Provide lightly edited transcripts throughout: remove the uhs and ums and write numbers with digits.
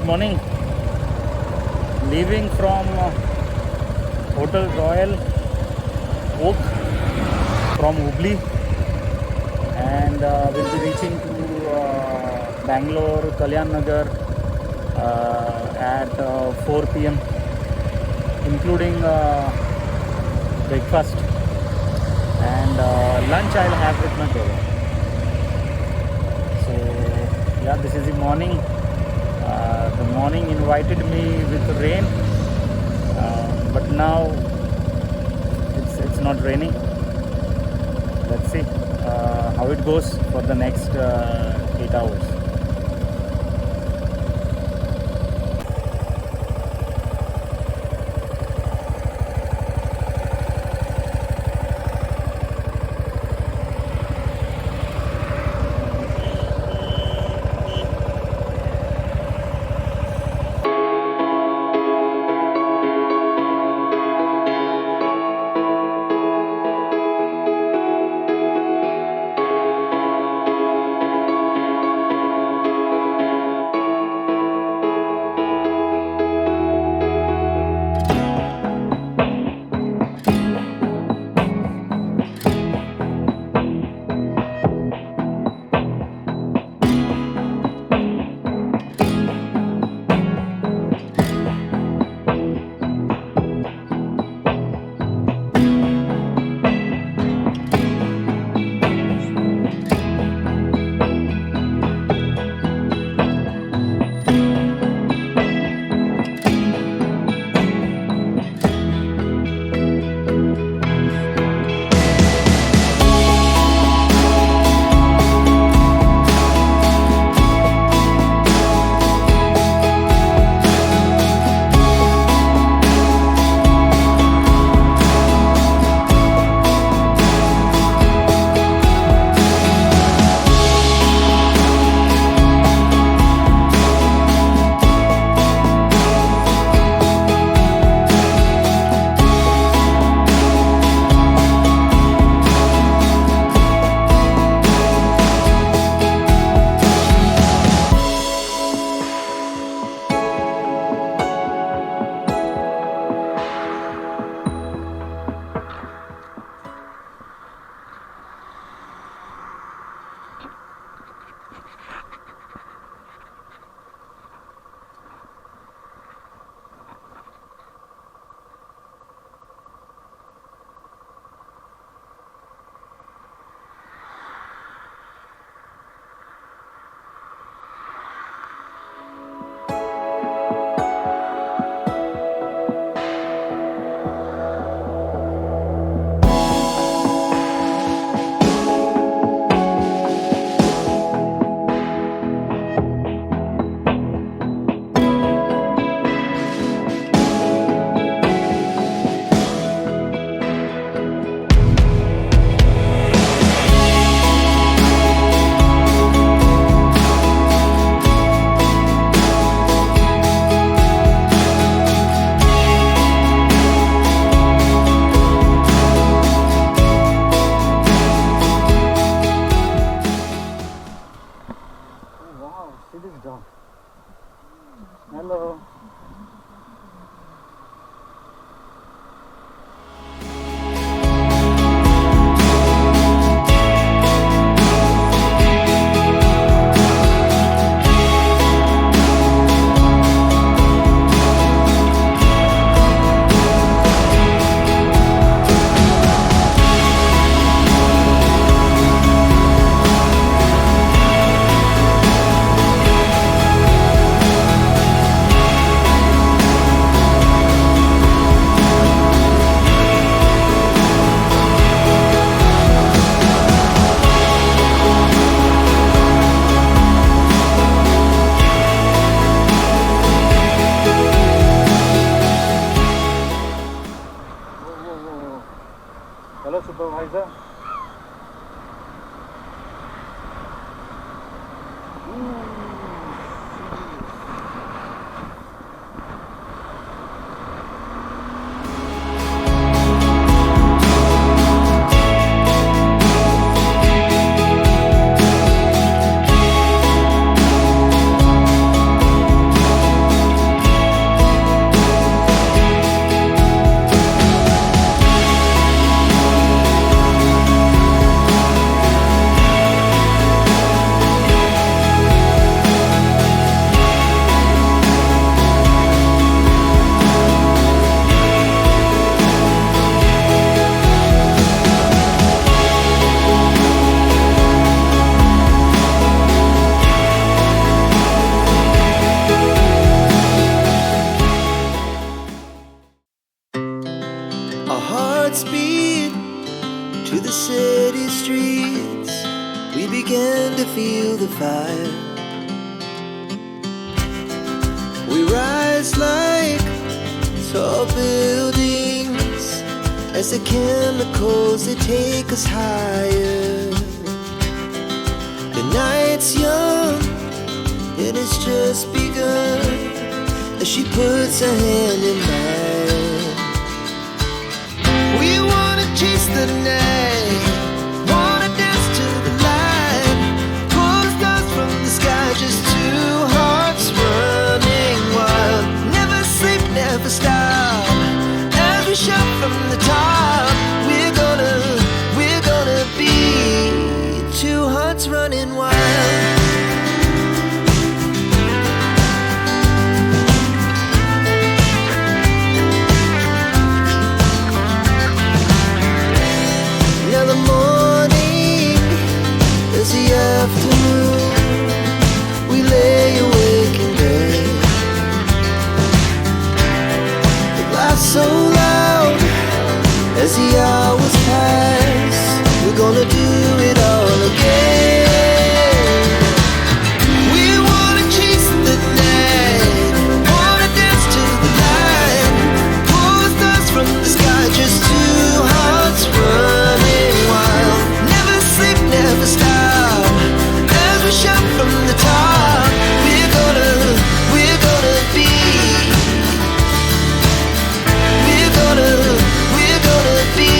morning. Leaving from Hotel Royal Oak from Hubli, and we'll be reaching to Bangalore, Kalyan Nagar at 4 p.m. including breakfast and lunch I'll have with my brother. So yeah, this is the morning. The morning invited me with rain, but now it's not raining. Let's see how it goes for the next 8 hours. Hello. Hello, supervisor. through the city streets, we began to feel the fire. We rise like tall buildings as the chemicals, they take us higher. The night's young and it's just begun as she puts her hand in mine. We wanna chase the night, wanna dance to the light, pull the stars from the sky, just two hearts running wild. Never sleep, never stop, as we shout from the top. We're gonna be two hearts running wild. Afternoon, we lay awake in bed. It laughs so loud as the hours pass. We're gonna do it all again. We wanna chase the night, wanna dance to the light, pull the stars from the sky, just two hearts running wild. Never sleep, never stop, we shout from the top. We're gonna be, we're gonna be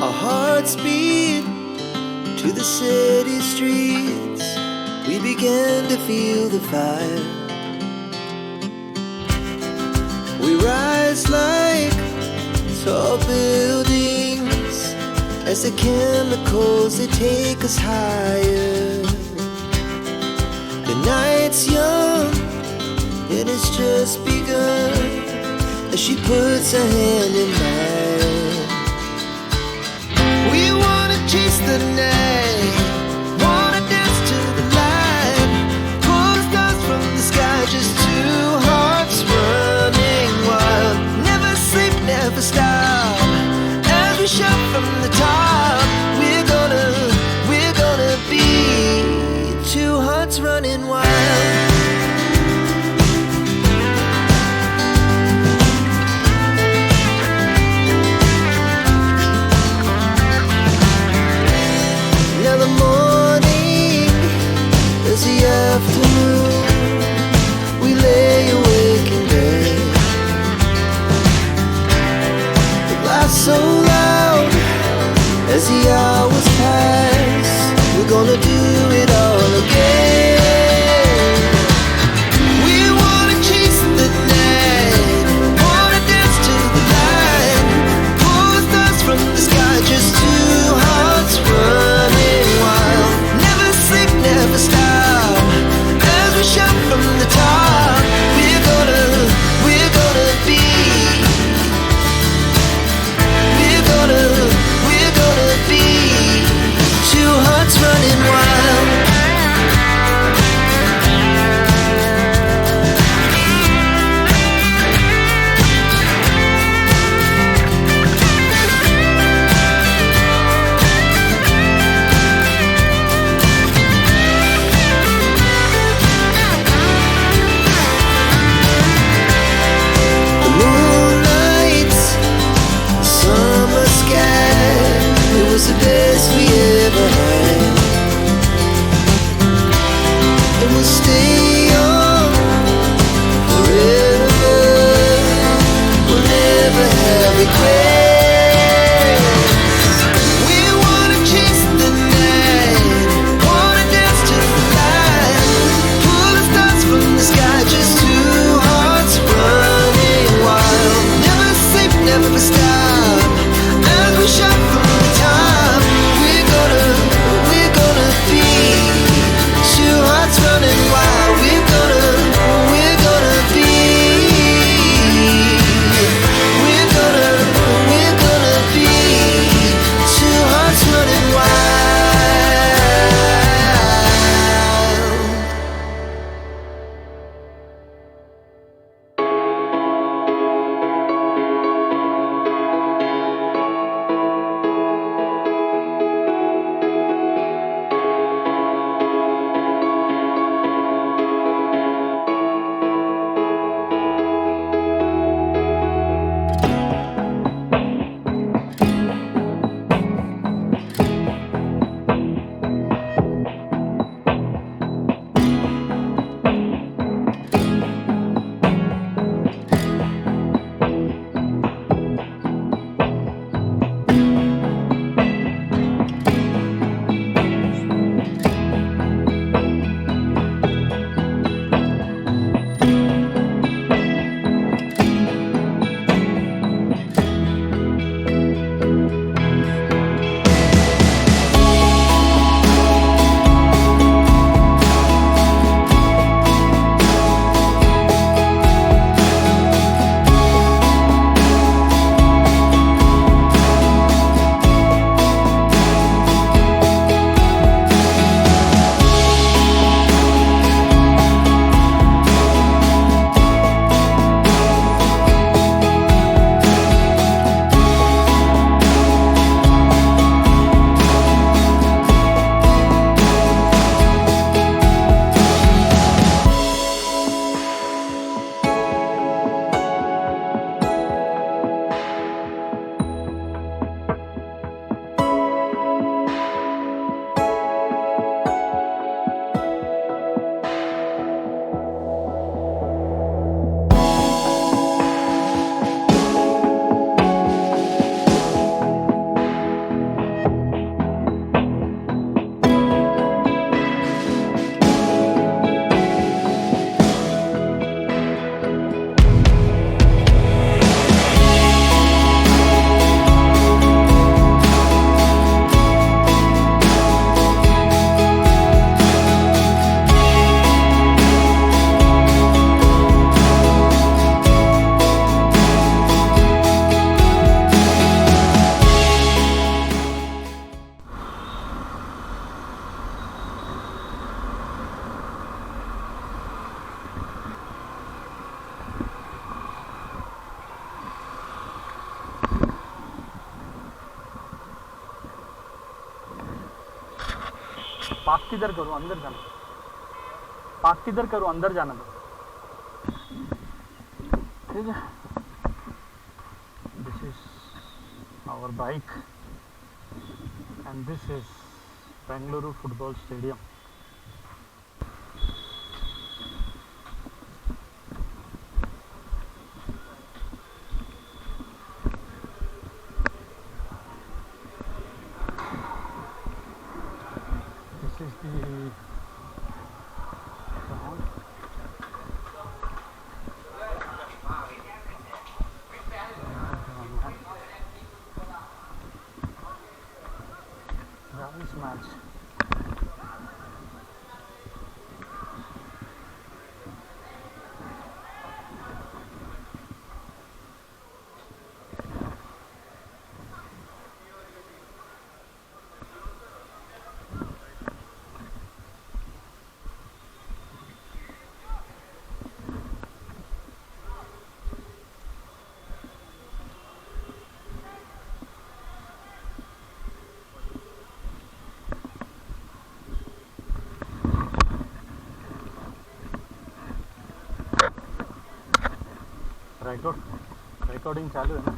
Our hearts beat to the city streets. We began to feel the fire. We rise like tall buildings as the chemicals, they take us higher. The night's young and it's just begun as she puts her hand in mine. We wanna chase the night, wanna dance to the light, pull the stars from the sky, just two hearts running wild. Never sleep, never stop, as we shout from the top. We're gonna be two hearts running wild. Afternoon, we lay awake in bed. It laughs so loud as the hours pass. We're gonna do it all again. Park किधर करूँ, अंदर जाना? Park किधर करूँ, अंदर जाना दो, ठीक है? This is our bike and this is Bengaluru football stadium. This is the ground. Rally's match. Recording चालू है ना?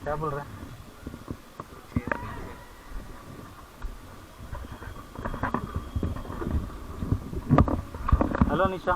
क्या बोल रहे हैं? हेलो निशा.